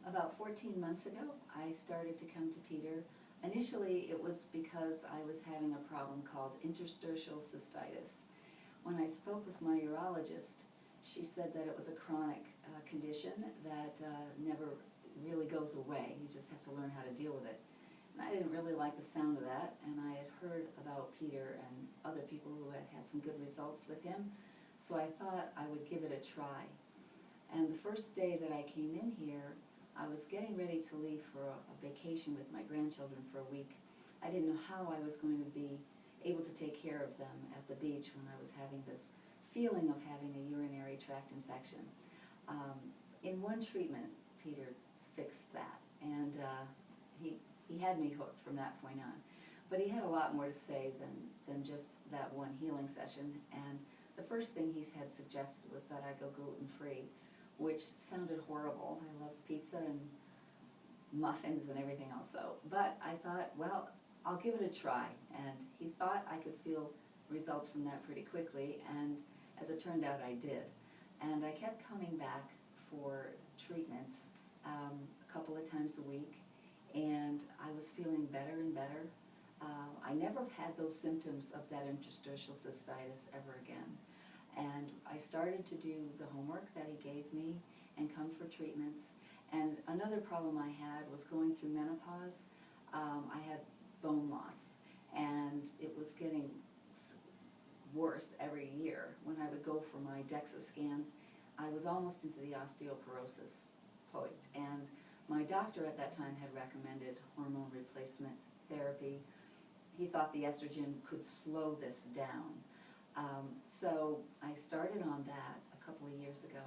About 14 months ago, I started to come to Peter. Initially, it was because I was having a problem called interstitial cystitis. When I spoke with my urologist, she said that it was a chronic condition that never really goes away. You just have to learn how to deal with it. And I didn't really like the sound of that, and I had heard about Peter and other people who had had some good results with him, so I thought I would give it a try. And the first day that I came in here, I was getting ready to leave for a vacation with my grandchildren for a week. I didn't know how I was going to be able to take care of them at the beach when I was having this feeling of having a urinary tract infection. In one treatment, Peter fixed that, and he had me hooked from that point on. But he had a lot more to say than just that one healing session, and the first thing he had suggested was that I go gluten-free, which sounded horrible. I love pizza and muffins and everything else, but I thought, well, I'll give it a try, and he thought I could feel results from that pretty quickly, and as it turned out, I did. And I kept coming back for treatments a couple of times a week, and I was feeling better and better. I never had those symptoms of that interstitial cystitis ever again. And I started to do the homework that he gave me and come for treatments. And another problem I had was going through menopause. I had bone loss, and it was getting worse every year. When I would go for my DEXA scans, I was almost into the osteoporosis point. And my doctor at that time had recommended hormone replacement therapy. He thought the estrogen could slow this down. So I started on that a couple of years ago,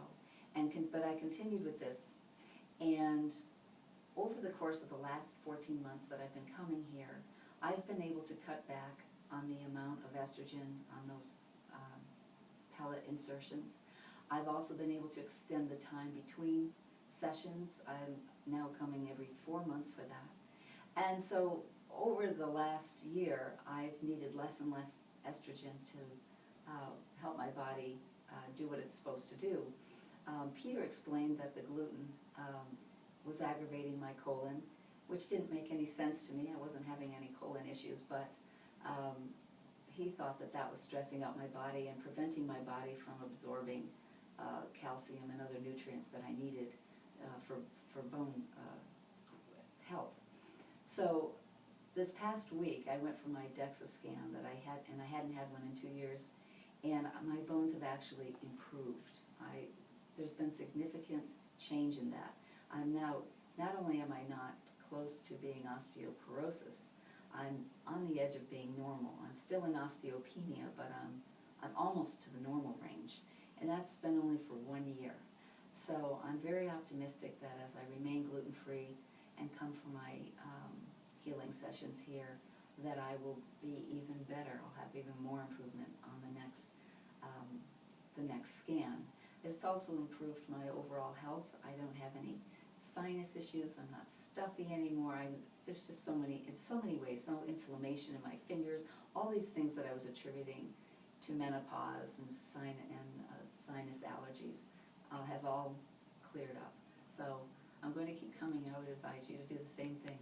but I continued with this, and over the course of the last 14 months that I've been coming here, I've been able to cut back on the amount of estrogen on those pellet insertions. I've also been able to extend the time between sessions. I'm now coming every 4 months for that. And so over the last year, I've needed less and less estrogen to help my body do what it's supposed to do. Peter explained that the gluten was aggravating my colon, which didn't make any sense to me. I wasn't having any colon issues, but he thought that that was stressing out my body and preventing my body from absorbing calcium and other nutrients that I needed for bone health. So this past week, I went for my DEXA scan that I hadn't had one in 2 years, and my bones have actually improved. There's been significant change in that. I'm now, not only am I not close to being osteoporosis, I'm on the edge of being normal. I'm still in osteopenia, but I'm almost to the normal range, and that's been only for 1 year. So I'm very optimistic that as I remain gluten-free and come for my healing sessions here, that I will be even better. I'll have even more improvement on the next scan. It's also improved my overall health. I don't have any sinus issues. I'm not stuffy anymore. There's just in so many ways, no inflammation in my fingers. All these things that I was attributing to menopause and sinus allergies have all cleared up. So I'm going to keep coming. I would advise you to do the same thing.